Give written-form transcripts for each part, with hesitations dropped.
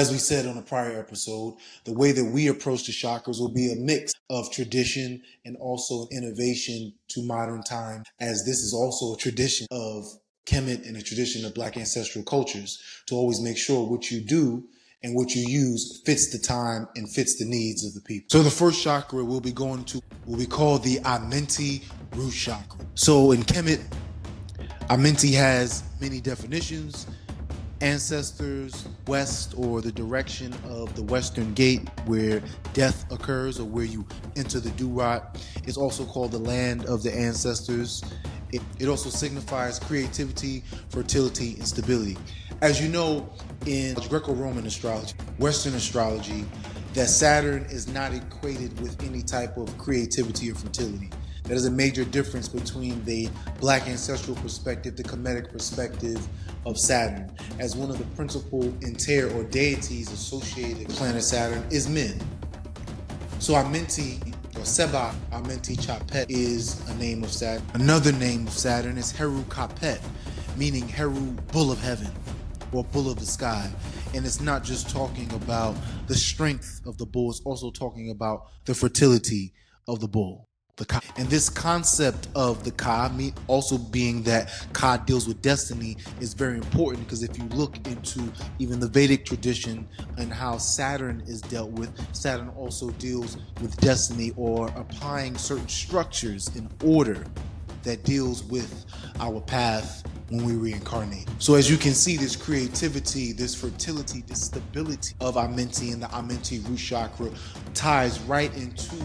As we said on a prior episode, the way that we approach the chakras will be a mix of tradition and also innovation to modern times, as this is also a tradition of Kemet and a tradition of Black ancestral cultures, to always make sure what you do and what you use fits the time and fits the needs of the people. So the first chakra we'll be going to will be called the Amenti-Root chakra. So in Kemet, Amenti has many definitions. Ancestors, west, or the direction of the western gate where death occurs or where you enter the Durot. It's also called the land of the ancestors. It also signifies creativity, fertility, and stability. As you know, in Greco-Roman astrology, Western astrology, that Saturn is not equated with any type of creativity or fertility. That is a major difference between the Black ancestral perspective, the Kemetic perspective of Saturn, as one of the principal enter or deities associated with planet Saturn is men. So Amenti, or Seba Amenti Chapet, is a name of Saturn. Another name of Saturn is Heru Kapet, meaning Heru, bull of heaven, or bull of the sky. And it's not just talking about the strength of the bull, it's also talking about the fertility of the bull. And this concept of the Ka, also being that Ka deals with destiny, is very important, because if you look into even the Vedic tradition and how Saturn is dealt with, Saturn also deals with destiny, or applying certain structures in order that deals with our path when we reincarnate. So as you can see, this creativity, this fertility, this stability of Amenti and the Amenti-Root chakra ties right into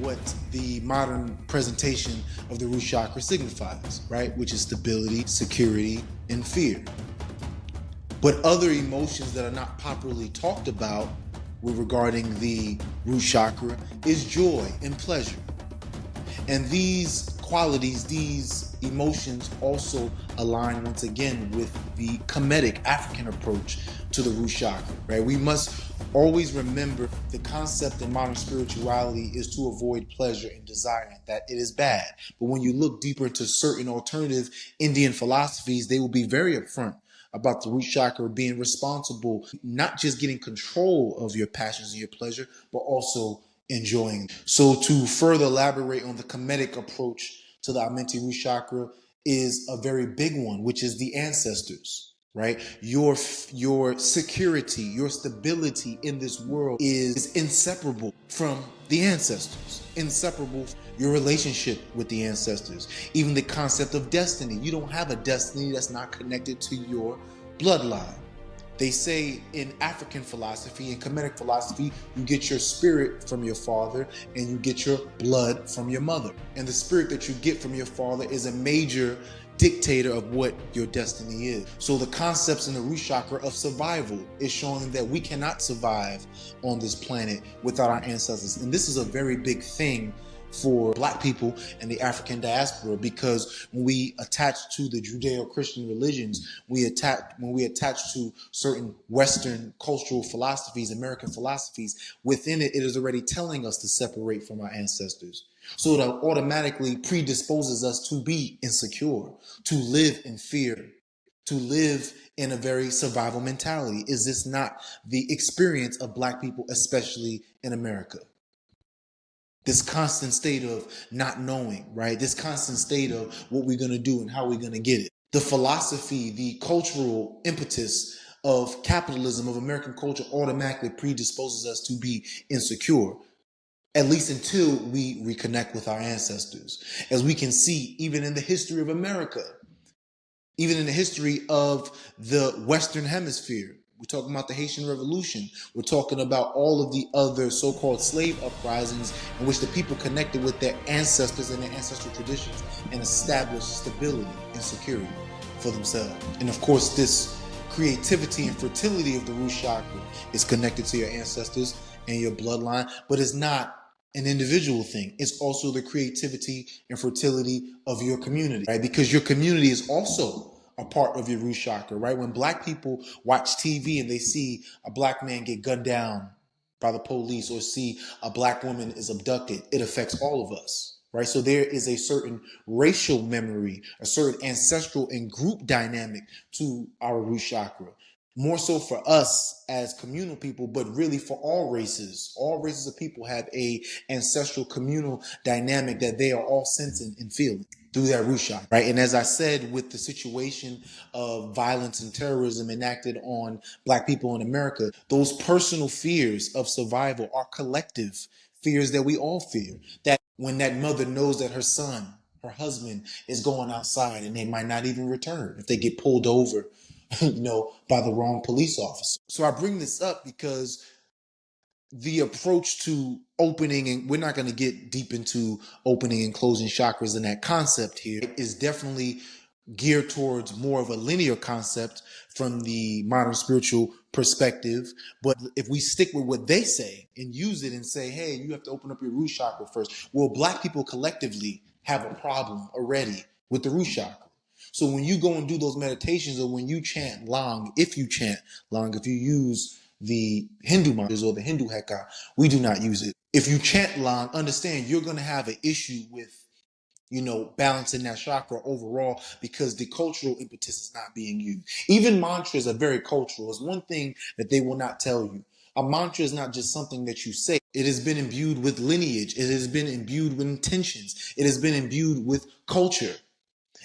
what the modern presentation of the root chakra signifies, right? Which is stability, security, and fear. But other emotions that are not popularly talked about regarding the root chakra is joy and pleasure. And these qualities, these emotions also align once again with the Kemetic African approach to the root chakra, right? We must always remember the concept in modern spirituality is to avoid pleasure and desire, that it is bad. But when you look deeper into certain alternative Indian philosophies, they will be very upfront about the root chakra being responsible, not just getting control of your passions and your pleasure, but also enjoying. So to further elaborate on the Kemetic approach to the Amenti-Root chakra is a very big one, which is the ancestors, right? Your security, your stability in this world is inseparable from the ancestors, inseparable from your relationship with the ancestors. Even the concept of destiny. You don't have a destiny that's not connected to your bloodline. They say in African philosophy, in Kemetic philosophy, you get your spirit from your father and you get your blood from your mother. And the spirit that you get from your father is a major dictator of what your destiny is. So the concepts in the root chakra of survival is showing that we cannot survive on this planet without our ancestors. And this is a very big thing for Black people and the African diaspora, because when we attach to the Judeo-Christian religions, when we attach to certain Western cultural philosophies, American philosophies, within it, it is already telling us to separate from our ancestors. So it automatically predisposes us to be insecure, to live in fear, to live in a very survival mentality. Is this not the experience of Black people, especially in America? This constant state of not knowing, right? This constant state of what we're going to do and how we're going to get it. The philosophy, the cultural impetus of capitalism, of American culture, automatically predisposes us to be insecure, at least until we reconnect with our ancestors. As we can see, even in the history of America, even in the history of the Western Hemisphere, we're talking about the Haitian Revolution. We're talking about all of the other so-called slave uprisings in which the people connected with their ancestors and their ancestral traditions and established stability and security for themselves. And of course, this creativity and fertility of the root chakra is connected to your ancestors and your bloodline, but it's not an individual thing. It's also the creativity and fertility of your community, right? Because your community is also a part of your root chakra, right? When Black people watch TV and they see a Black man get gunned down by the police or see a Black woman is abducted, it affects all of us, right? So there is a certain racial memory, a certain ancestral and group dynamic to our root chakra. more so for us as communal people, but really for all races. All races of people have a ancestral communal dynamic that they are all sensing and feeling through that root chakra, right? And as I said, with the situation of violence and terrorism enacted on Black people in America, those personal fears of survival are collective fears that we all fear. That when that mother knows that her son, her husband is going outside and they might not even return if they get pulled over, by the wrong police officer. So I bring this up because the approach to opening, and we're not going to get deep into opening and closing chakras and that concept here, is definitely geared towards more of a linear concept from the modern spiritual perspective. But if we stick with what they say and use it and say, hey, you have to open up your root chakra first. Well, Black people collectively have a problem already with the root chakra. So when you go and do those meditations, or when you chant Lang, if you use the Hindu mantras or the Hindu Heka, we do not use it. If you chant Lang, understand you're going to have an issue with, balancing that chakra overall, because the cultural impetus is not being used. Even mantras are very cultural. It's one thing that they will not tell you. A mantra is not just something that you say. It has been imbued with lineage. It has been imbued with intentions. It has been imbued with culture.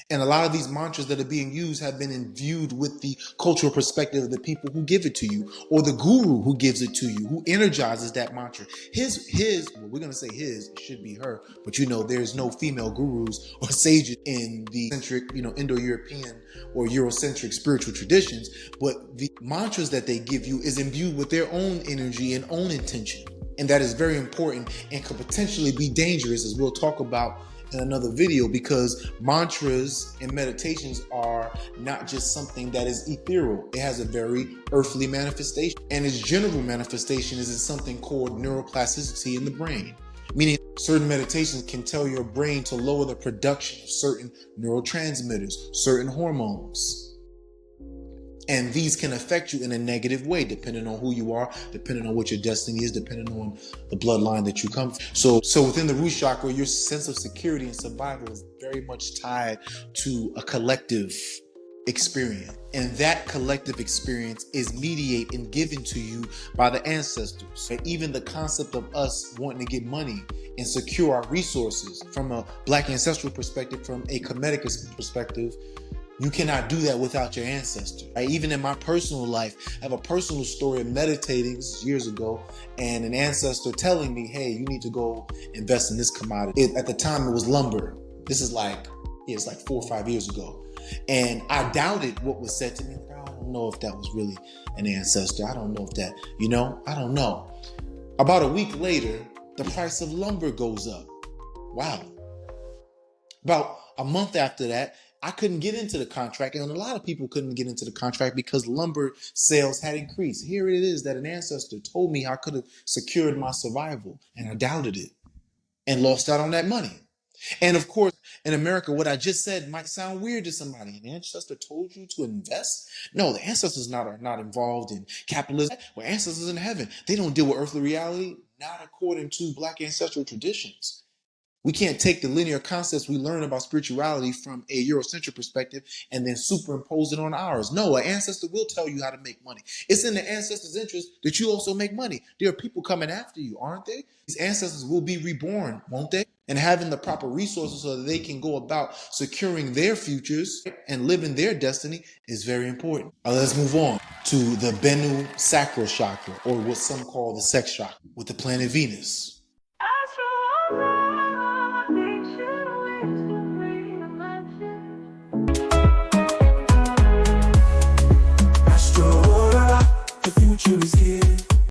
And a lot of these mantras that are being used have been imbued with the cultural perspective of the people who give it to you, or the guru who gives it to you, who energizes that mantra. Well, we're going to say his, it should be her, but there's no female gurus or sages in the centric, Indo-European or Eurocentric spiritual traditions. But the mantras that they give you is imbued with their own energy and own intention. And that is very important and could potentially be dangerous, as we'll talk about in another video, because mantras and meditations are not just something that is ethereal. It has a very earthly manifestation, and its general manifestation is in something called neuroplasticity in the brain, meaning certain meditations can tell your brain to lower the production of certain neurotransmitters, certain hormones. And these can affect you in a negative way, depending on who you are, depending on what your destiny is, depending on the bloodline that you come from. So within the root chakra, your sense of security and survival is very much tied to a collective experience. And that collective experience is mediated and given to you by the ancestors. And even the concept of us wanting to get money and secure our resources from a Black ancestral perspective, from a Kemetic perspective, you cannot do that without your ancestors. Even in my personal life, I have a personal story of meditating, this is years ago, and an ancestor telling me, hey, you need to go invest in this commodity. At the time, it was lumber. This is it's like 4 or 5 years ago. And I doubted what was said to me. I don't know if that was really an ancestor. I don't know if that, I don't know. About a week later, the price of lumber goes up. Wow. About a month after that, I couldn't get into the contract, and a lot of people couldn't get into the contract because lumber sales had increased. Here it is that an ancestor told me I could have secured my survival, and I doubted it and lost out on that money. And of course, in America, what I just said might sound weird to somebody. An ancestor told you to invest? No, the ancestors are not involved in capitalism. We're ancestors in heaven. They don't deal with earthly reality, not according to Black ancestral traditions. We can't take the linear concepts we learn about spirituality from a Eurocentric perspective and then superimpose it on ours. No, an ancestor will tell you how to make money. It's in the ancestor's interest that you also make money. There are people coming after you, aren't they? These ancestors will be reborn, won't they? And having the proper resources so that they can go about securing their futures and living their destiny is very important. Let's move on to the Benu sacral chakra, or what some call the sex chakra, with the planet Venus.